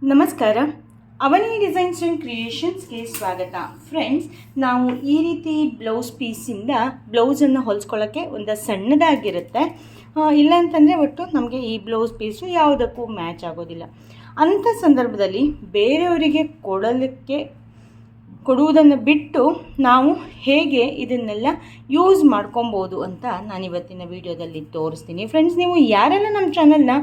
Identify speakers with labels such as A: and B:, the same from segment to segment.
A: ನಮಸ್ಕಾರ. ಅವನಿ designs and ಕ್ರಿಯೇಷನ್ಸ್ಗೆ ಸ್ವಾಗತ. Friends, ನಾವು ಈ ರೀತಿ ಬ್ಲೌಸ್ ಪೀಸಿಂದ ಬ್ಲೌಸನ್ನು ಹೊಲಿಸ್ಕೊಳ್ಳೋಕ್ಕೆ ಒಂದು ಸಣ್ಣದಾಗಿರುತ್ತೆ. ಇಲ್ಲ ಅಂತಂದರೆ ಒಟ್ಟು ನಮಗೆ ಈ ಬ್ಲೌಸ್ ಪೀಸು ಯಾವುದಕ್ಕೂ ಮ್ಯಾಚ್ ಆಗೋದಿಲ್ಲ. ಅಂಥ ಸಂದರ್ಭದಲ್ಲಿ ಬೇರೆಯವರಿಗೆ ಕೊಡುವುದನ್ನು ಬಿಟ್ಟು ನಾವು ಹೇಗೆ ಇದನ್ನೆಲ್ಲ ಯೂಸ್ ಮಾಡ್ಕೊಬೋದು ಅಂತ ನಾನು ಇವತ್ತಿನ ವಿಡಿಯೋದಲ್ಲಿ ತೋರಿಸ್ತೀನಿ. ಫ್ರೆಂಡ್ಸ್, ನೀವು ಯಾರೆಲ್ಲ ನಮ್ಮ ಚಾನಲ್ನ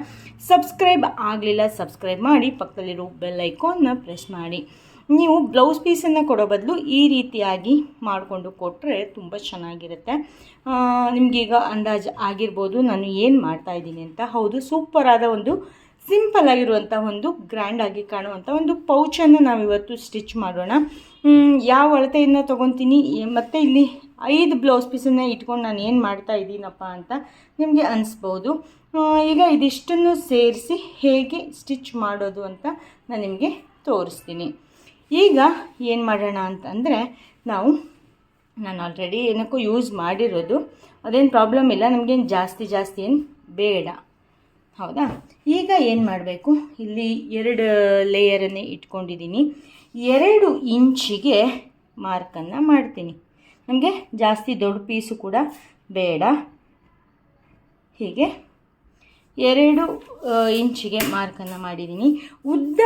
A: ಸಬ್ಸ್ಕ್ರೈಬ್ ಆಗಲಿಲ್ಲ ಸಬ್ಸ್ಕ್ರೈಬ್ ಮಾಡಿ, ಪಕ್ಕದಲ್ಲಿರೋ ಬೆಲ್ ಐಕಾನ್ನ ಪ್ರೆಸ್ ಮಾಡಿ. ನೀವು ಬ್ಲೌಸ್ ಪೀಸನ್ನು ಕೊಡೋ ಬದಲು ಈ ರೀತಿಯಾಗಿ ಮಾಡಿಕೊಂಡು ಕೊಟ್ಟರೆ ತುಂಬ ಚೆನ್ನಾಗಿರುತ್ತೆ. ನಿಮಗೀಗ ಅಂದಾಜು ಆಗಿರ್ಬೋದು ನಾನು ಏನು ಮಾಡ್ತಾಯಿದ್ದೀನಿ ಅಂತ. ಹೌದು, ಸೂಪರಾದ ಒಂದು ಸಿಂಪಲ್ ಆಗಿರುವಂಥ ಒಂದು ಗ್ರ್ಯಾಂಡಾಗಿ ಕಾಣುವಂಥ ಒಂದು ಪೌಚನ್ನು ನಾವಿವತ್ತು ಸ್ಟಿಚ್ ಮಾಡೋಣ. ಯಾವ ಅಳತೆಯನ್ನು ತೊಗೊತೀನಿ ಮತ್ತು ಇಲ್ಲಿ 5 ಬ್ಲೌಸ್ ಪೀಸನ್ನು ಇಟ್ಕೊಂಡು ನಾನು ಏನು ಮಾಡ್ತಾ ಇದ್ದೀನಪ್ಪ ಅಂತ ನಿಮಗೆ ಅನಿಸ್ಬೋದು. ಈಗ ಇದಿಷ್ಟನ್ನು ಸೇರಿಸಿ ಹೇಗೆ ಸ್ಟಿಚ್ ಮಾಡೋದು ಅಂತ ನಾನು ನಿಮಗೆ ತೋರಿಸ್ತೀನಿ. ಈಗ ಏನು ಮಾಡೋಣ ಅಂತಂದರೆ, ನಾನು ಆಲ್ರೆಡಿ ಏನಕ್ಕೂ ಯೂಸ್ ಮಾಡಿರೋದು, ಅದೇನು ಪ್ರಾಬ್ಲಮ್ ಇಲ್ಲ, ನಮಗೇನು ಜಾಸ್ತಿ ಏನು ಬೇಡ. ಹೌದಾ? ಈಗ ಏನು ಮಾಡಬೇಕು, ಇಲ್ಲಿ 2 ಲೇಯರನ್ನೇ ಇಟ್ಕೊಂಡಿದ್ದೀನಿ. 2 ಇಂಚಿಗೆ ಮಾರ್ಕನ್ನು ಮಾಡ್ತೀನಿ. ನಮಗೆ ಜಾಸ್ತಿ ದೊಡ್ಡ ಪೀಸು ಕೂಡ ಬೇಡ. ಹೀಗೆ 2 ಇಂಚಿಗೆ ಮಾರ್ಕನ್ನು ಮಾಡಿದ್ದೀನಿ. ಉದ್ದ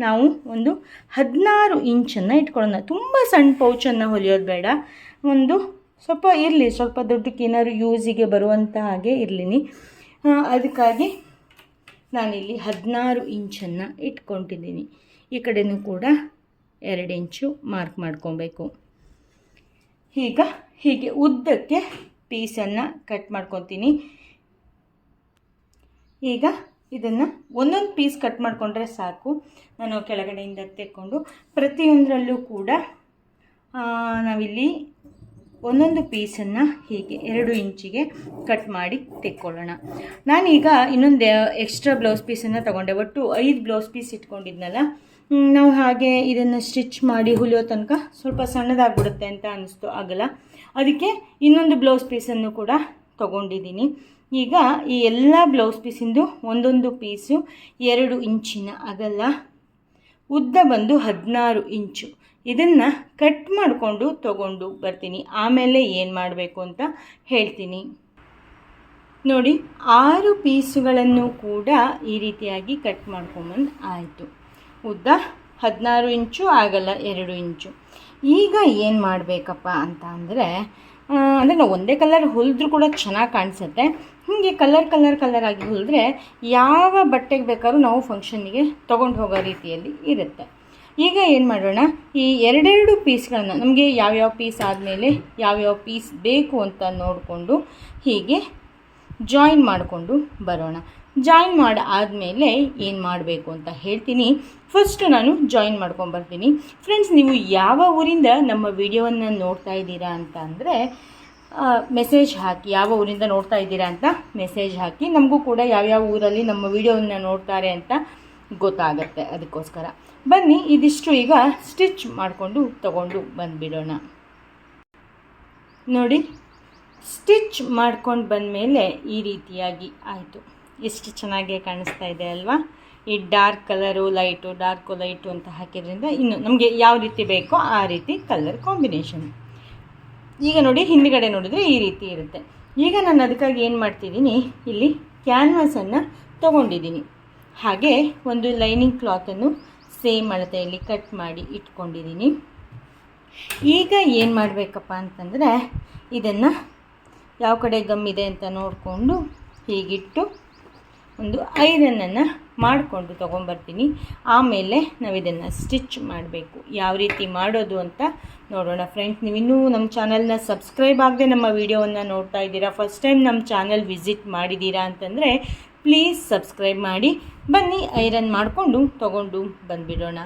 A: ನಾವು ಒಂದು 16 ಇಂಚನ್ನು ಇಟ್ಕೊಳ್ಳೋಣ. ತುಂಬ ಸಣ್ಣ ಪೌಚನ್ನು ಹೊಲಿಯೋದು ಬೇಡ. ಒಂದು ಸ್ವಲ್ಪ ಇರಲಿ, ಸ್ವಲ್ಪ ದೊಡ್ಡಕ್ಕೆ ಏನಾದ್ರು ಯೂಸಿಗೆ ಬರುವಂಥ ಹಾಗೆ ಇರಲಿ. ಅದಕ್ಕಾಗಿ ನಾನಿಲ್ಲಿ 16 ಇಂಚನ್ನು ಇಟ್ಕೊಂಡಿದ್ದೀನಿ. ಈ ಕಡೆಯೂ ಕೂಡ 2 ಇಂಚು ಮಾರ್ಕ್ ಮಾಡ್ಕೊಬೇಕು. ಹೀಗೆ ಉದ್ದಕ್ಕೆ ಪೀಸನ್ನು ಕಟ್ ಮಾಡ್ಕೊತೀನಿ. ಈಗ ಇದನ್ನು ಒಂದೊಂದು ಪೀಸ್ ಕಟ್ ಮಾಡಿಕೊಂಡ್ರೆ ಸಾಕು. ನಾನು ಕೆಳಗಡೆಯಿಂದ ತೆಕ್ಕೊಂಡು ಪ್ರತಿಯೊಂದರಲ್ಲೂ ಕೂಡ ನಾವಿಲ್ಲಿ ಒಂದೊಂದು ಪೀಸನ್ನು ಹೀಗೆ 2 ಇಂಚಿಗೆ ಕಟ್ ಮಾಡಿ ತೆಕ್ಕೊಳ್ಳೋಣ. ನಾನೀಗ ಇನ್ನೊಂದು ಎಕ್ಸ್ಟ್ರಾ ಬ್ಲೌಸ್ ಪೀಸನ್ನು ತೊಗೊಂಡೆ. ಒಟ್ಟು 5 ಬ್ಲೌಸ್ ಪೀಸ್ ಇಟ್ಕೊಂಡಿದ್ನಲ್ಲ, ನಾವು ಹಾಗೆ ಇದನ್ನು ಸ್ಟಿಚ್ ಮಾಡಿ ಹೊಲಿಯೋ ತನಕ ಸ್ವಲ್ಪ ಸಣ್ಣದಾಗ್ಬಿಡುತ್ತೆ ಅಂತ ಅನ್ನಿಸ್ತು, ಆಗಲ್ಲ. ಅದಕ್ಕೆ ಇನ್ನೊಂದು ಬ್ಲೌಸ್ ಪೀಸನ್ನು ಕೂಡ ತೊಗೊಂಡಿದ್ದೀನಿ. ಈಗ ಈ ಎಲ್ಲ ಬ್ಲೌಸ್ ಪೀಸಿಂದು ಒಂದೊಂದು ಪೀಸು 2 ಇಂಚಿನ ಅಗಲ, ಉದ್ದ ಬಂದು 16 ಇಂಚು. ಇದನ್ನು ಕಟ್ ಮಾಡಿಕೊಂಡು ತೊಗೊಂಡು ಬರ್ತೀನಿ. ಆಮೇಲೆ ಏನು ಮಾಡಬೇಕು ಅಂತ ಹೇಳ್ತೀನಿ. ನೋಡಿ, 6 ಪೀಸುಗಳನ್ನು ಕೂಡ ಈ ರೀತಿಯಾಗಿ ಕಟ್ ಮಾಡ್ಕೊಂಬಂದು ಆಯಿತು. ಉದ್ದ 16 ಇಂಚು, ಆಗಲ್ಲ 2 ಇಂಚು. ಈಗ ಏನು ಮಾಡಬೇಕಪ್ಪ ಅಂತ ಅಂದರೆ ನಾವು ಒಂದೇ ಕಲರ್ ಹೊಲಿದ್ರೂ ಕೂಡ ಚೆನ್ನಾಗಿ ಕಾಣಿಸುತ್ತೆ. ಹೀಗೆ ಕಲರ್ ಆಗಿ ಹೊಲಿದ್ರೆ ಯಾವ ಬಟ್ಟೆಗೆ ಬೇಕಾದ್ರೂ ನಾವು ಫಂಕ್ಷನ್ನಿಗೆ ತೊಗೊಂಡು ಹೋಗೋ ರೀತಿಯಲ್ಲಿ ಇರುತ್ತೆ. ಈಗ ಏನು ಮಾಡೋಣ, ಈ 2 ಪೀಸ್ಗಳನ್ನು ನಮಗೆ ಯಾವ್ಯಾವ ಪೀಸ್ ಆದಮೇಲೆ ಯಾವ್ಯಾವ ಪೀಸ್ ಬೇಕು ಅಂತ ನೋಡಿಕೊಂಡು ಹೀಗೆ ಜಾಯಿನ್ ಮಾಡಿಕೊಂಡು ಬರೋಣ. ಜಾಯಿನ್ ಆದಮೇಲೆ ಏನು ಮಾಡಬೇಕು ಅಂತ ಹೇಳ್ತೀನಿ. ಫಸ್ಟು ನಾನು ಜಾಯಿನ್ ಮಾಡ್ಕೊಂಬರ್ತೀನಿ. ಫ್ರೆಂಡ್ಸ್, ನೀವು ಯಾವ ಊರಿಂದ ನಮ್ಮ ವಿಡಿಯೋವನ್ನು ನೋಡ್ತಾ ಇದ್ದೀರಾ ಅಂತ ಅಂದರೆ ಮೆಸೇಜ್ ಹಾಕಿ, ಯಾವ ಊರಿಂದ ನೋಡ್ತಾ ಇದ್ದೀರಾ ಅಂತ ಮೆಸೇಜ್ ಹಾಕಿ. ನಮಗೂ ಕೂಡ ಯಾವ್ಯಾವ ಊರಲ್ಲಿ ನಮ್ಮ ವಿಡಿಯೋವನ್ನು ನೋಡ್ತಾರೆ ಅಂತ ಗೊತ್ತಾಗತ್ತೆ. ಅದಕ್ಕೋಸ್ಕರ ಬನ್ನಿ, ಇದಿಷ್ಟು ಈಗ ಸ್ಟಿಚ್ ಮಾಡಿಕೊಂಡು ತಗೊಂಡು ಬಂದುಬಿಡೋಣ. ನೋಡಿ, ಸ್ಟಿಚ್ ಮಾಡ್ಕೊಂಡು ಬಂದಮೇಲೆ ಈ ರೀತಿಯಾಗಿ ಆಯಿತು. ಎಷ್ಟು ಚೆನ್ನಾಗಿ ಕಾಣಿಸ್ತಾ ಇದೆ ಅಲ್ವಾ? ಈ dark colour light, dark light ಅಂತ ಹಾಕಿದ್ರಿಂದ ಇನ್ನು ನಮಗೆ ಯಾವ ರೀತಿ ಬೇಕೋ ಆ ರೀತಿ ಕಲರ್ ಕಾಂಬಿನೇಷನ್. ಈಗ ನೋಡಿ, ಹಿಂದುಗಡೆ ನೋಡಿದ್ರೆ ಈ ರೀತಿ ಇರುತ್ತೆ. ಈಗ ನಾನು ಅದಕ್ಕಾಗಿ ಏನು ಮಾಡ್ತಿದ್ದೀನಿ, ಇಲ್ಲಿ ಕ್ಯಾನ್ವಾಸನ್ನು ತೊಗೊಂಡಿದ್ದೀನಿ. ಹಾಗೆ ಒಂದು ಲೈನಿಂಗ್ ಕ್ಲಾತನ್ನು ಸೇಮ್ ಅಳತೆಯಲ್ಲಿ ಕಟ್ ಮಾಡಿ ಇಟ್ಕೊಂಡಿದ್ದೀನಿ. ಈಗ ಏನು ಮಾಡಬೇಕಪ್ಪ ಅಂತಂದರೆ, ಇದನ್ನು ಯಾವ ಕಡೆ ಗಮ್ಮಿದೆ ಅಂತ ನೋಡಿಕೊಂಡು ಹೀಗಿಟ್ಟು ಒಂದು ಐರನನ್ನು ಮಾಡಿಕೊಂಡು ತೊಗೊಂಬರ್ತೀನಿ. ಆಮೇಲೆ ನಾವು ಇದನ್ನು ಸ್ಟಿಚ್ ಮಾಡಬೇಕು. ಯಾವ ರೀತಿ ಮಾಡೋದು ಅಂತ ನೋಡೋಣ. ಫ್ರೆಂಡ್ಸ್, ನೀವಿನ್ನೂ ನಮ್ಮ ಚಾನಲ್ನ ಸಬ್ಸ್ಕ್ರೈಬ್ ಆಗದೆ ನಮ್ಮ ವಿಡಿಯೋವನ್ನು ನೋಡ್ತಾ ಇದ್ದೀರಾ, ಫಸ್ಟ್ ಟೈಮ್ ನಮ್ಮ ಚಾನಲ್ ವಿಸಿಟ್ ಮಾಡಿದ್ದೀರಾ ಅಂತಂದರೆ ಪ್ಲೀಸ್ ಸಬ್ಸ್ಕ್ರೈಬ್ ಮಾಡಿ. ಬನ್ನಿ, ಐರನ್ ಮಾಡಿಕೊಂಡು ತೊಗೊಂಡು ಬಂದುಬಿಡೋಣ.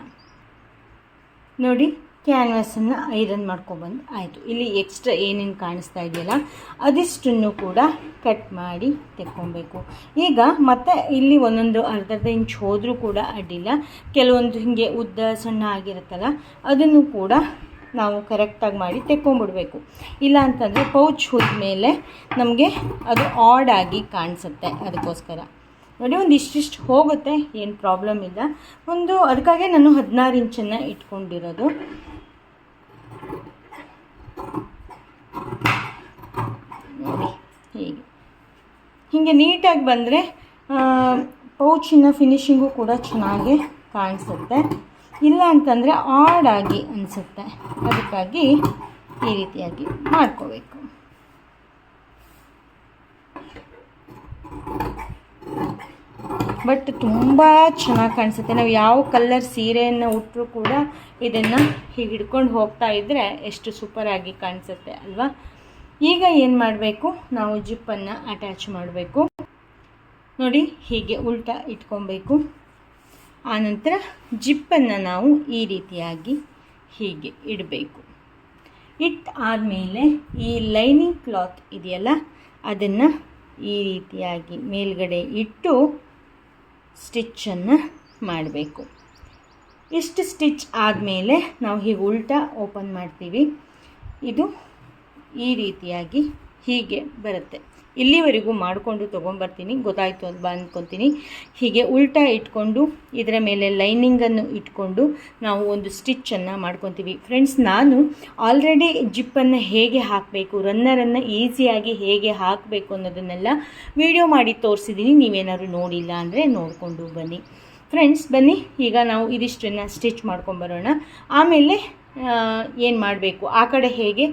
A: ನೋಡಿ, ಕ್ಯಾನ್ವಾಸನ್ನು ಐರನ್ ಮಾಡ್ಕೊಬಂದು ಆಯಿತು. ಇಲ್ಲಿ ಎಕ್ಸ್ಟ್ರಾ ಏನೇನು ಕಾಣಿಸ್ತಾ ಇದೆಯಲ್ಲ ಅದಿಷ್ಟನ್ನು ಕೂಡ ಕಟ್ ಮಾಡಿ ತೆಕ್ಕೊಬೇಕು. ಈಗ ಮತ್ತೆ ಇಲ್ಲಿ ಒಂದೊಂದು ಅರ್ಧ ಇಂಚ್ ಹೋದರೂ ಕೂಡ ಅಡ್ಡಿಲ್ಲ. ಕೆಲವೊಂದು ಹೀಗೆ ಉದ್ದ ಸಣ್ಣ ಆಗಿರುತ್ತಲ್ಲ, ಅದನ್ನು ಕೂಡ ನಾವು ಕರೆಕ್ಟಾಗಿ ಮಾಡಿ ತೆಕ್ಕೊಂಬಿಡ್ಬೇಕು. ಇಲ್ಲ ಅಂತಂದರೆ ಪೌಚ್ ಹೋದ್ಮೇಲೆ ನಮಗೆ ಅದು ಆಡ್ ಆಗಿ ಕಾಣಿಸುತ್ತೆ. ಅದಕ್ಕೋಸ್ಕರ ನೋಡಿ ಒಂದು ಇಷ್ಟಿಷ್ಟು ಹೋಗುತ್ತೆ, ಏನು ಪ್ರಾಬ್ಲಮ್ ಇಲ್ಲ. ಅದಕ್ಕಾಗೆ ನಾನು 16 ಇಂಚನ್ನು ಇಟ್ಕೊಂಡಿರೋದು. ನೋಡಿ ಹೀಗೆ ನೀಟಾಗಿ ಬಂದರೆ ಪೌಚಿನ ಫಿನಿಶಿಂಗು ಕೂಡ ಚೆನ್ನಾಗಿ ಕಾಣಿಸುತ್ತೆ. ಇಲ್ಲ ಅಂತಂದರೆ ಆಡಾಗಿ ಅನಿಸುತ್ತೆ. ಅದಕ್ಕಾಗಿ ಈ ರೀತಿಯಾಗಿ ಮಾಡ್ಕೋಬೇಕು. ಬಟ್ ತುಂಬ ಚೆನ್ನಾಗಿ ಕಾಣಿಸುತ್ತೆ. ನಾವು ಯಾವ ಕಲರ್ ಸೀರೆಯನ್ನು ಉಟ್ಟರೂ ಕೂಡ ಇದನ್ನು ಹೀಗೆ ಹಿಡ್ಕೊಂಡು ಹೋಗ್ತಾ ಇದ್ದರೆ ಎಷ್ಟು ಸೂಪರಾಗಿ ಕಾಣಿಸುತ್ತೆ ಅಲ್ವಾ. ಈಗ ಏನು ಮಾಡಬೇಕು, ನಾವು ಜಿಪ್ಪನ್ನು ಅಟ್ಯಾಚ್ ಮಾಡಬೇಕು. ನೋಡಿ ಹೀಗೆ ಉಲ್ಟಾ ಇಟ್ಕೊಬೇಕು. ಆನಂತರ ಜಿಪ್ಪನ್ನು ನಾವು ಈ ರೀತಿಯಾಗಿ ಹೀಗೆ ಇಡಬೇಕು. ಇಟ್ಟಾದಮೇಲೆ ಈ ಲೈನಿಂಗ್ ಕ್ಲಾತ್ ಇದೆಯಲ್ಲ ಅದನ್ನು ಈ ರೀತಿಯಾಗಿ ಮೇಲ್ಗಡೆ ಇಟ್ಟು ಸ್ಟಿಚ್ಚನ್ನು ಮಾಡಬೇಕು. ಇಷ್ಟು ಸ್ಟಿಚ್ ಆದಮೇಲೆ ನಾವು ಹೀಗೆ ಉಲ್ಟಾ ಓಪನ್ ಮಾಡ್ತೀವಿ. ಇದು ಈ ರೀತಿಯಾಗಿ ಹೀಗೆ ಬರುತ್ತೆ. ಇಲ್ಲಿವರೆಗೂ ಮಾಡಿಕೊಂಡು ತೊಗೊಂಬರ್ತೀನಿ, ಗೊತ್ತಾಯಿತು ಅಂತ ಅಂದ್ಕೊತೀನಿ. ಹೀಗೆ ಉಲ್ಟಾ ಇಟ್ಕೊಂಡು ಇದರ ಮೇಲೆ ಲೈನಿಂಗನ್ನು ಇಟ್ಕೊಂಡು ನಾವು ಒಂದು ಸ್ಟಿಚ್ಚನ್ನು ಮಾಡ್ಕೊತೀವಿ. ಫ್ರೆಂಡ್ಸ್, ನಾನು ಆಲ್ರೆಡಿ ಜಿಪ್ಪನ್ನು ಹೇಗೆ ಹಾಕಬೇಕು, ರನ್ನರನ್ನು ಈಸಿಯಾಗಿ ಹೇಗೆ ಹಾಕಬೇಕು ಅನ್ನೋದನ್ನೆಲ್ಲ ವಿಡಿಯೋ ಮಾಡಿ ತೋರಿಸಿದ್ದೀನಿ. ನೀವೇನಾದ್ರು ನೋಡಿಲ್ಲ ಅಂದರೆ ನೋಡಿಕೊಂಡು ಬನ್ನಿ. ಫ್ರೆಂಡ್ಸ್ ಬನ್ನಿ, ಈಗ ನಾವು ಇದಿಷ್ಟನ್ನು ಸ್ಟಿಚ್ ಮಾಡ್ಕೊಂಬರೋಣ. ಆಮೇಲೆ ಏನು ಮಾಡಬೇಕು, ಆ ಕಡೆ ಹೇಗೆ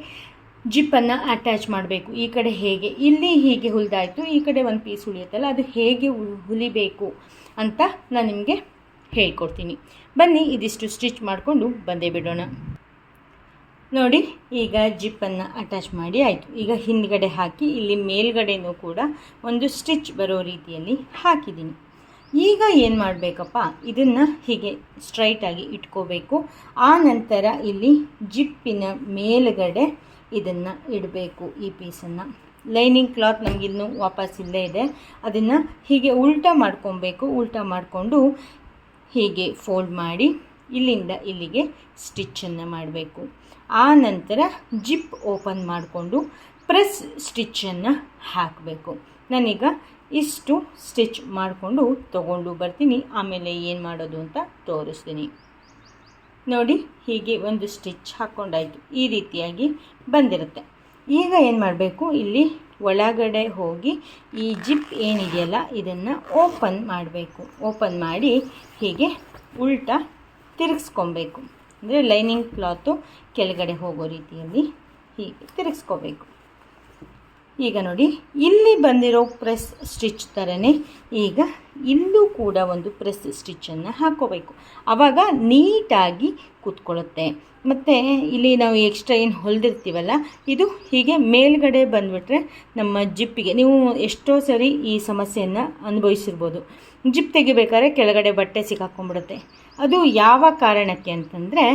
A: ಜಿಪ್ಪನ್ನು ಅಟ್ಯಾಚ್ ಮಾಡಬೇಕು, ಈ ಕಡೆ ಹೇಗೆ, ಇಲ್ಲಿ ಹೀಗೆ ಹೊಲಿದಾಯಿತು, ಈ ಕಡೆ ಒಂದು ಪೀಸ್ ಉಳಿಯುತ್ತಲ್ಲ ಅದು ಹೇಗೆ ಹೊಲಿಬೇಕು ಅಂತ ನಾನು ನಿಮಗೆ ಹೇಳ್ಕೊಡ್ತೀನಿ. ಬನ್ನಿ ಇದಿಷ್ಟು ಸ್ಟಿಚ್ ಮಾಡಿಕೊಂಡು ಬಂದೇ ಬಿಡೋಣ. ನೋಡಿ ಈಗ ಜಿಪ್ಪನ್ನು ಅಟ್ಯಾಚ್ ಮಾಡಿ ಆಯಿತು. ಈಗ ಹಿಂದ್ಗಡೆ ಹಾಕಿ ಇಲ್ಲಿ ಮೇಲ್ಗಡೆನೂ ಕೂಡ ಒಂದು ಸ್ಟಿಚ್ ಬರೋ ರೀತಿಯಲ್ಲಿ ಹಾಕಿದ್ದೀನಿ. ಈಗ ಏನು ಮಾಡಬೇಕಪ್ಪ, ಇದನ್ನು ಹೀಗೆ ಸ್ಟ್ರೈಟಾಗಿ ಇಟ್ಕೋಬೇಕು. ಆ ನಂತರ ಇಲ್ಲಿ ಜಿಪ್ಪಿನ ಮೇಲ್ಗಡೆ ಇದನ್ನು ಇಡಬೇಕು. ಈ ಪೀಸನ್ನು ಲೈನಿಂಗ್ ಕ್ಲಾತ್ ನಮಗಿನ್ನೂ ವಾಪಸ್ ಇಲ್ಲೇ ಇದೆ, ಅದನ್ನು ಹೀಗೆ ಉಲ್ಟಾ ಮಾಡ್ಕೊಬೇಕು. ಉಲ್ಟಾ ಮಾಡಿಕೊಂಡು ಹೀಗೆ ಫೋಲ್ಡ್ ಮಾಡಿ ಇಲ್ಲಿಂದ ಇಲ್ಲಿಗೆ ಸ್ಟಿಚ್ಚನ್ನು ಮಾಡಬೇಕು. ಆ ನಂತರ ಜಿಪ್ ಓಪನ್ ಮಾಡಿಕೊಂಡು ಪ್ರೆಸ್ ಸ್ಟಿಚ್ಚನ್ನು ಹಾಕಬೇಕು. ನಾನೀಗ ಇಷ್ಟು ಸ್ಟಿಚ್ ಮಾಡಿಕೊಂಡು ತೊಗೊಂಡು ಬರ್ತೀನಿ, ಆಮೇಲೆ ಏನು ಮಾಡೋದು ಅಂತ ತೋರಿಸ್ತೀನಿ. ನೋಡಿ ಹೀಗೆ ಒಂದು ಸ್ಟಿಚ್ ಹಾಕ್ಕೊಂಡಾಯಿತು, ಈ ರೀತಿಯಾಗಿ ಬಂದಿರುತ್ತೆ. ಈಗ ಏನು ಮಾಡಬೇಕು, ಇಲ್ಲಿ ಒಳಗಡೆ ಹೋಗಿ ಈ ಜಿಪ್ ಏನಿದೆಯಲ್ಲ ಇದನ್ನು ಓಪನ್ ಮಾಡಬೇಕು. ಓಪನ್ ಮಾಡಿ ಹೀಗೆ ಉಲ್ಟಾ ತಿರುಗಿಸ್ಕೊಬೇಕು. ಅಂದರೆ ಲೈನಿಂಗ್ ಕ್ಲಾತು ಕೆಳಗಡೆ ಹೋಗೋ ರೀತಿಯಲ್ಲಿ ಹೀಗೆ ತಿರುಗಿಸ್ಕೋಬೇಕು. ಈಗ ನೋಡಿ ಇಲ್ಲಿ ಬಂದಿರೋ ಪ್ರೆಸ್ ಸ್ಟಿಚ್ ಥರನೇ ಈಗ ಇಲ್ಲೂ ಕೂಡ ಒಂದು ಪ್ರೆಸ್ ಸ್ಟಿಚ್ಚನ್ನು ಹಾಕ್ಕೋಬೇಕು. ಆವಾಗ ನೀಟಾಗಿ ಕೂತ್ಕೊಳ್ಳುತ್ತೆ. ಮತ್ತು ಇಲ್ಲಿ ನಾವು ಎಕ್ಸ್ಟ್ರಾ ಏನು ಹೊಲಿದಿರ್ತೀವಲ್ಲ ಇದು ಹೀಗೆ ಮೇಲ್ಗಡೆ ಬಂದುಬಿಟ್ರೆ ನಮ್ಮ ಜಿಪ್ಪಿಗೆ, ನೀವು ಎಷ್ಟೋ ಸರಿ ಈ ಸಮಸ್ಯೆಯನ್ನು ಅನುಭವಿಸಿರ್ಬೋದು. ಜಿಪ್ ತೆಗಿಬೇಕಾದ್ರೆ ಕೆಳಗಡೆ ಬಟ್ಟೆ ಸಿಕ್ಕಾಕೊಂಡ್ಬಿಡುತ್ತೆ. ಅದು ಯಾವ ಕಾರಣಕ್ಕೆ ಅಂತಂದರೆ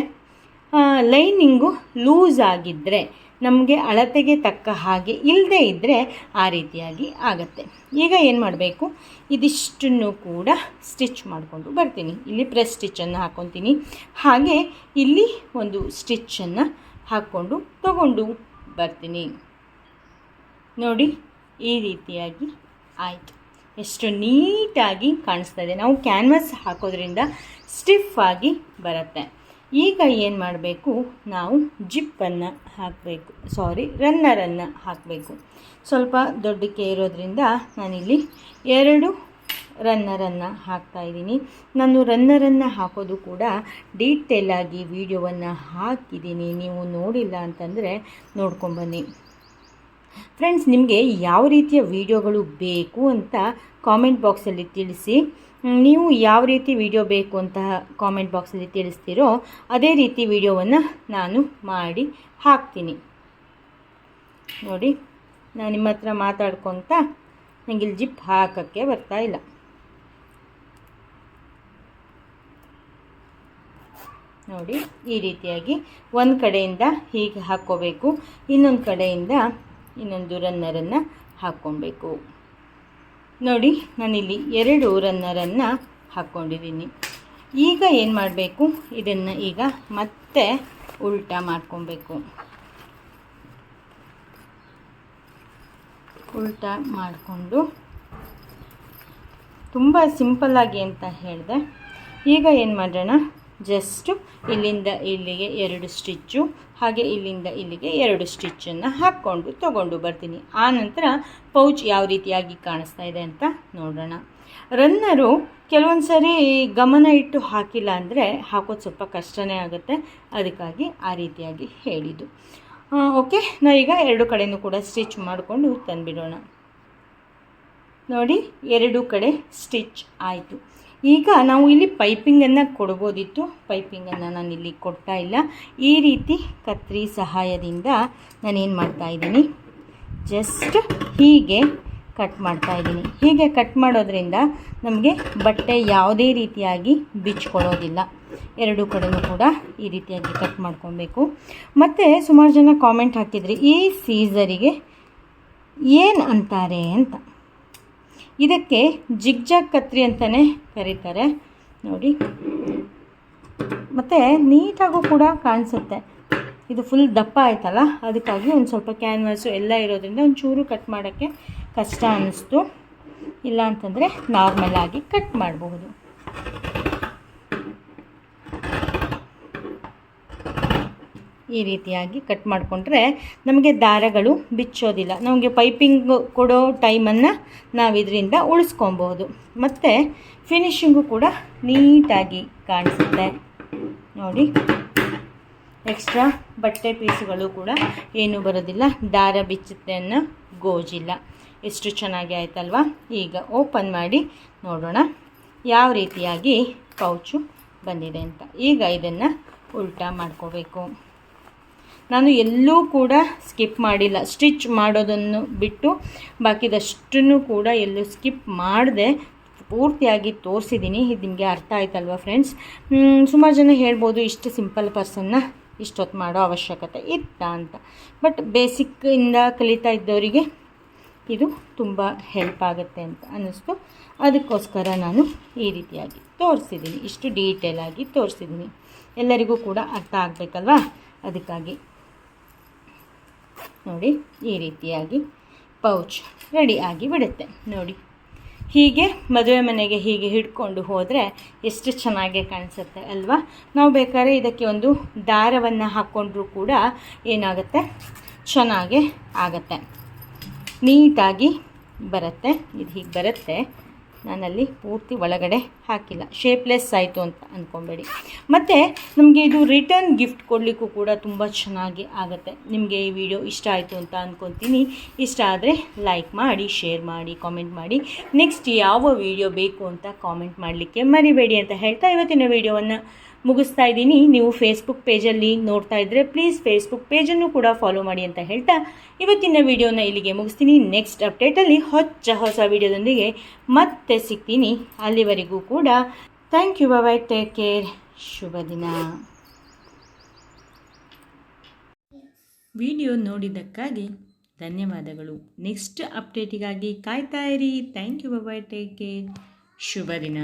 A: ಲೈನಿಂಗು ಲೂಸ್ ಆಗಿದ್ದರೆ, ನಮಗೆ ಅಳತೆಗೆ ತಕ್ಕ ಹಾಗೆ ಇಲ್ಲದೇ ಇದ್ದರೆ ಆ ರೀತಿಯಾಗಿ ಆಗುತ್ತೆ. ಈಗ ಏನು ಮಾಡಬೇಕು, ಇದಿಷ್ಟನ್ನು ಕೂಡ ಸ್ಟಿಚ್ ಮಾಡಿಕೊಂಡು ಬರ್ತೀನಿ. ಇಲ್ಲಿ ಪ್ರೆಸ್ ಸ್ಟಿಚ್ಚನ್ನು ಹಾಕ್ಕೊತೀನಿ, ಹಾಗೆ ಇಲ್ಲಿ ಒಂದು ಸ್ಟಿಚ್ಚನ್ನು ಹಾಕ್ಕೊಂಡು ತಗೊಂಡು ಬರ್ತೀನಿ. ನೋಡಿ ಈ ರೀತಿಯಾಗಿ ಆಯಿತು. ಎಷ್ಟು ನೀಟಾಗಿ ಕಾಣಿಸ್ತಾ ಇದೆ. ನಾವು ಕ್ಯಾನ್ವಾಸ್ ಹಾಕೋದ್ರಿಂದ ಸ್ಟಿಫ್ ಆಗಿ ಬರುತ್ತೆ. ಈಗ ಏನು ಮಾಡಬೇಕು, ನಾವು ಜಿಪ್ಪನ್ನು ಹಾಕಬೇಕು, ರನ್ನರನ್ನು ಹಾಕಬೇಕು. ಸ್ವಲ್ಪ ದೊಡ್ಡಕ್ಕೆ ಇರೋದ್ರಿಂದ ನಾನಿಲ್ಲಿ 2 ರನ್ನರನ್ನು ಹಾಕ್ತಾಯಿದ್ದೀನಿ. ನಾನು ರನ್ನರನ್ನು ಹಾಕೋದು ಕೂಡ ಡೀಟೇಲಾಗಿ ವಿಡಿಯೋವನ್ನು ಹಾಕಿದ್ದೀನಿ, ನೀವು ನೋಡಿಲ್ಲ ಅಂತಂದರೆ ನೋಡ್ಕೊಂಬನ್ನಿ. ಫ್ರೆಂಡ್ಸ್, ನಿಮಗೆ ಯಾವ ರೀತಿಯ ವಿಡಿಯೋಗಳು ಬೇಕು ಅಂತ ಕಾಮೆಂಟ್ ಬಾಕ್ಸಲ್ಲಿ ತಿಳಿಸಿ. ನೀವು ಯಾವ ರೀತಿ ವಿಡಿಯೋ ಬೇಕು ಅಂತ ಕಾಮೆಂಟ್ ಬಾಕ್ಸಲ್ಲಿ ತಿಳಿಸ್ತೀರೋ ಅದೇ ರೀತಿ ವಿಡಿಯೋವನ್ನು ನಾನು ಮಾಡಿ ಹಾಕ್ತೀನಿ. ನೋಡಿ ನಾನು ನಿಮ್ಮ ಹತ್ರ ಮಾತಾಡ್ಕೊತ ನನಗೆ ಇಲ್ಲಿ ಜಿಪ್ ಹಾಕೋಕ್ಕೆ ಬರ್ತಾ ಇಲ್ಲ. ನೋಡಿ ಈ ರೀತಿಯಾಗಿ ಒಂದು ಕಡೆಯಿಂದ ಹೀಗೆ ಹಾಕ್ಕೋಬೇಕು, ಇನ್ನೊಂದು ಕಡೆಯಿಂದ ಇನ್ನೊಂದು ರನ್ನರನ್ನು ಹಾಕ್ಕೊಬೇಕು. ನೋಡಿ ನಾನಿಲ್ಲಿ 2 ರನ್ನರನ್ನು ಹಾಕ್ಕೊಂಡಿದ್ದೀನಿ. ಈಗ ಏನು ಮಾಡಬೇಕು, ಇದನ್ನು ಈಗ ಮತ್ತೆ ಉಲ್ಟಾ ಮಾಡ್ಕೊಬೇಕು. ಉಲ್ಟಾ ಮಾಡಿಕೊಂಡು ತುಂಬ ಸಿಂಪಲ್ಲಾಗಿ ಅಂತ ಹೇಳಿದೆ. ಈಗ ಏನು ಮಾಡೋಣ, ಜಸ್ಟು ಇಲ್ಲಿಂದ ಇಲ್ಲಿಗೆ 2 ಸ್ಟಿಚ್ಚು, ಹಾಗೆ ಇಲ್ಲಿಂದ ಇಲ್ಲಿಗೆ 2 ಸ್ಟಿಚ್ಚನ್ನು ಹಾಕ್ಕೊಂಡು ತೊಗೊಂಡು ಬರ್ತೀನಿ. ಆನಂತರ ಪೌಚ್ ಯಾವ ರೀತಿಯಾಗಿ ಕಾಣಿಸ್ತಾ ಇದೆ ಅಂತ ನೋಡೋಣ. ರನ್ನರು ಕೆಲವೊಂದು ಸರಿ ಗಮನ ಇಟ್ಟು ಹಾಕಿಲ್ಲ ಅಂದರೆ ಹಾಕೋದು ಸ್ವಲ್ಪ ಕಷ್ಟನೇ ಆಗುತ್ತೆ, ಅದಕ್ಕಾಗಿ ಆ ರೀತಿಯಾಗಿ ಹೇಳಿದ್ದು. ಓಕೆ, ನಾವೀಗ 2 ಕಡೆಯೂ ಕೂಡ ಸ್ಟಿಚ್ ಮಾಡಿಕೊಂಡು ತಂದುಬಿಡೋಣ. ನೋಡಿ 2 ಕಡೆ ಸ್ಟಿಚ್ ಆಯಿತು. ಈಗ ನಾವು ಇಲ್ಲಿ ಪೈಪಿಂಗನ್ನು ಕೊಡ್ಬೋದಿತ್ತು, ಪೈಪಿಂಗನ್ನು ನಾನು ಇಲ್ಲಿ ಕೊಡ್ತಾ ಇಲ್ಲ. ಈ ರೀತಿ ಕತ್ರಿ ಸಹಾಯದಿಂದ ನಾನೇನು ಮಾಡ್ತಾಯಿದ್ದೀನಿ, ಜಸ್ಟ್ ಹೀಗೆ ಕಟ್ ಮಾಡ್ತಾಯಿದ್ದೀನಿ. ಹೀಗೆ ಕಟ್ ಮಾಡೋದ್ರಿಂದ ನಮಗೆ ಬಟ್ಟೆ ಯಾವುದೇ ರೀತಿಯಾಗಿ ಬಿಚ್ಕೊಳ್ಳೋದಿಲ್ಲ. 2 ಕಡೆಯೂ ಕೂಡ ಈ ರೀತಿಯಾಗಿ ಕಟ್ ಮಾಡ್ಕೊಬೇಕು. ಮತ್ತು ಸುಮಾರು ಜನ ಕಾಮೆಂಟ್ ಹಾಕಿದ್ರಿ, ಈ ಸೀಸರಿಗೆ ಏನು ಅಂತಾರೆ ಅಂತ. ಇದಕ್ಕೆ ಜಿಗ್ಜಾಗ್ ಕತ್ರಿ ಅಂತಲೇ ಕರೀತಾರೆ ನೋಡಿ. ಮತ್ತು ನೀಟಾಗೂ ಕೂಡ ಕಾಣಿಸುತ್ತೆ. ಇದು ಫುಲ್ ದಪ್ಪ ಆಯ್ತಲ್ಲ, ಅದಕ್ಕಾಗಿ ಒಂದು ಸ್ವಲ್ಪ ಕ್ಯಾನ್ವಾಸು ಎಲ್ಲ ಇರೋದ್ರಿಂದ ಒಂಚೂರು ಕಟ್ ಮಾಡೋಕ್ಕೆ ಕಷ್ಟ ಅನ್ನಿಸ್ತು. ಇಲ್ಲ ಅಂತಂದರೆ ನಾರ್ಮಲಾಗಿ ಕಟ್ ಮಾಡಬಹುದು. ಈ ರೀತಿಯಾಗಿ ಕಟ್ ಮಾಡಿಕೊಂಡ್ರೆ ನಮಗೆ ದಾರಗಳು ಬಿಚ್ಚೋದಿಲ್ಲ. ನಮಗೆ ಪೈಪಿಂಗ್ ಕೊಡೋ ಟೈಮನ್ನು ನಾವು ಇದರಿಂದ ಉಳಿಸ್ಕೊಬೋದು. ಮತ್ತು ಫಿನಿಶಿಂಗು ಕೂಡ ನೀಟಾಗಿ ಕಾಣಿಸುತ್ತೆ ನೋಡಿ. ಎಕ್ಸ್ಟ್ರಾ ಬಟ್ಟೆ ಪೀಸುಗಳು ಕೂಡ ಏನೂ ಬರೋದಿಲ್ಲ, ದಾರ ಬಿಚ್ಚುತ್ತೆ ಅನ್ನೋ ಗೋಜಿಲ್ಲ. ಎಷ್ಟು ಚೆನ್ನಾಗಿ ಆಯ್ತಲ್ವಾ. ಈಗ ಓಪನ್ ಮಾಡಿ ನೋಡೋಣ ಯಾವ ರೀತಿಯಾಗಿ ಪೌಚು ಬಂದಿದೆ ಅಂತ. ಈಗ ಇದನ್ನು ಉಲ್ಟಾ ಮಾಡ್ಕೋಬೇಕು. ನಾನು ಎಲ್ಲೂ ಕೂಡ ಸ್ಕಿಪ್ ಮಾಡಿಲ್ಲ, ಸ್ಟಿಚ್ ಮಾಡೋದನ್ನು ಬಿಟ್ಟು ಬಾಕಿದಷ್ಟನ್ನು ಕೂಡ ಎಲ್ಲೂ ಸ್ಕಿಪ್ ಮಾಡದೆ ಪೂರ್ತಿಯಾಗಿ ತೋರಿಸಿದ್ದೀನಿ. ಇದು ನಿಮಗೆ ಅರ್ಥ ಆಯ್ತಲ್ವ ಫ್ರೆಂಡ್ಸ್. ಸುಮಾರು ಜನ ಹೇಳ್ಬೋದು, ಇಷ್ಟು ಸಿಂಪಲ್ ಪರ್ಸನ್ನ ಇಷ್ಟೊತ್ತು ಮಾಡೋ ಅವಶ್ಯಕತೆ ಇತ್ತ ಅಂತ. ಬಟ್ ಬೇಸಿಕ್ಕಿಂದ ಕಲಿತಾ ಇದ್ದವರಿಗೆ ಇದು ತುಂಬ ಹೆಲ್ಪ್ ಆಗುತ್ತೆ ಅಂತ ಅನ್ನಿಸ್ತು. ಅದಕ್ಕೋಸ್ಕರ ನಾನು ಈ ರೀತಿಯಾಗಿ ತೋರಿಸಿದ್ದೀನಿ, ಇಷ್ಟು ಡೀಟೇಲಾಗಿ ತೋರಿಸಿದ್ದೀನಿ. ಎಲ್ಲರಿಗೂ ಕೂಡ ಅರ್ಥ ಆಗಬೇಕಲ್ವಾ, ಅದಕ್ಕಾಗಿ ನೋಡಿ ಈ ರೀತಿಯಾಗಿ ಪೌಚ್ ರೆಡಿ ಆಗಿ ಬಿಡುತ್ತೆ ನೋಡಿ. ಹೀಗೆ ಮದುವೆ ಮನೆಗೆ ಹೀಗೆ ಹಿಡ್ಕೊಂಡು ಹೋದರೆ ಎಷ್ಟು ಚೆನ್ನಾಗಿ ಕಾಣಿಸುತ್ತೆ ಅಲ್ವಾ. ನಾವು ಬೇಕಾದ್ರೆ ಇದಕ್ಕೆ ಒಂದು ದಾರವನ್ನು ಹಾಕ್ಕೊಂಡ್ರೂ ಕೂಡ ಏನಾಗುತ್ತೆ, ಚೆನ್ನಾಗೇ ಆಗುತ್ತೆ, ನೀಟಾಗಿ ಬರುತ್ತೆ. ಇದು ಹೀಗೆ ಬರುತ್ತೆ. ನಾನಲ್ಲಿ ಪೂರ್ತಿ ಒಳಗಡೆ ಹಾಕಿಲ್ಲ, ಶೇಪ್ಲೆಸ್ ಆಯಿತು ಅಂತ ಅಂದ್ಕೊಬೇಡಿ. ಮತ್ತು ನಮಗೆ ಇದು ರಿಟರ್ನ್ ಗಿಫ್ಟ್ ಕೊಡಲಿಕ್ಕೂ ಕೂಡ ತುಂಬ ಚೆನ್ನಾಗಿ ಆಗುತ್ತೆ. ನಿಮಗೆ ಈ ವಿಡಿಯೋ ಇಷ್ಟ ಆಯಿತು ಅಂತ ಅಂದ್ಕೊತೀನಿ. ಇಷ್ಟ ಆದರೆ ಲೈಕ್ ಮಾಡಿ, ಶೇರ್ ಮಾಡಿ, ಕಾಮೆಂಟ್ ಮಾಡಿ. ನೆಕ್ಸ್ಟ್ ಯಾವ ವಿಡಿಯೋ ಬೇಕು ಅಂತ ಕಾಮೆಂಟ್ ಮಾಡಲಿಕ್ಕೆ ಮರಿಬೇಡಿ ಅಂತ ಹೇಳ್ತಾ ಇವತ್ತಿನ ವಿಡಿಯೋವನ್ನು ಮುಗಿಸ್ತಾ ಇದ್ದೀನಿ. ನೀವು ಫೇಸ್ಬುಕ್ ಪೇಜಲ್ಲಿ ನೋಡ್ತಾ ಇದ್ದರೆ ಪ್ಲೀಸ್ ಫೇಸ್ಬುಕ್ ಪೇಜನ್ನು ಕೂಡ ಫಾಲೋ ಮಾಡಿ ಅಂತ ಹೇಳ್ತಾ ಇವತ್ತಿನ ವಿಡಿಯೋನ ಇಲ್ಲಿಗೆ ಮುಗಿಸ್ತೀನಿ. ನೆಕ್ಸ್ಟ್ ಅಪ್ಡೇಟಲ್ಲಿ ಹೊಸ ವಿಡಿಯೋದೊಂದಿಗೆ ಮತ್ತೆ ಸಿಗ್ತೀನಿ. ಅಲ್ಲಿವರೆಗೂ ಕೂಡ thank you, bye, take care, ಶುಭ ದಿನ. ವಿಡಿಯೋ ನೋಡಿದ್ದಕ್ಕಾಗಿ ಧನ್ಯವಾದಗಳು. ನೆಕ್ಸ್ಟ್ ಅಪ್ಡೇಟಿಗಾಗಿ ಕಾಯ್ತಾ ಇರಿ. Thank you, bye, take care, ಶುಭ ದಿನ.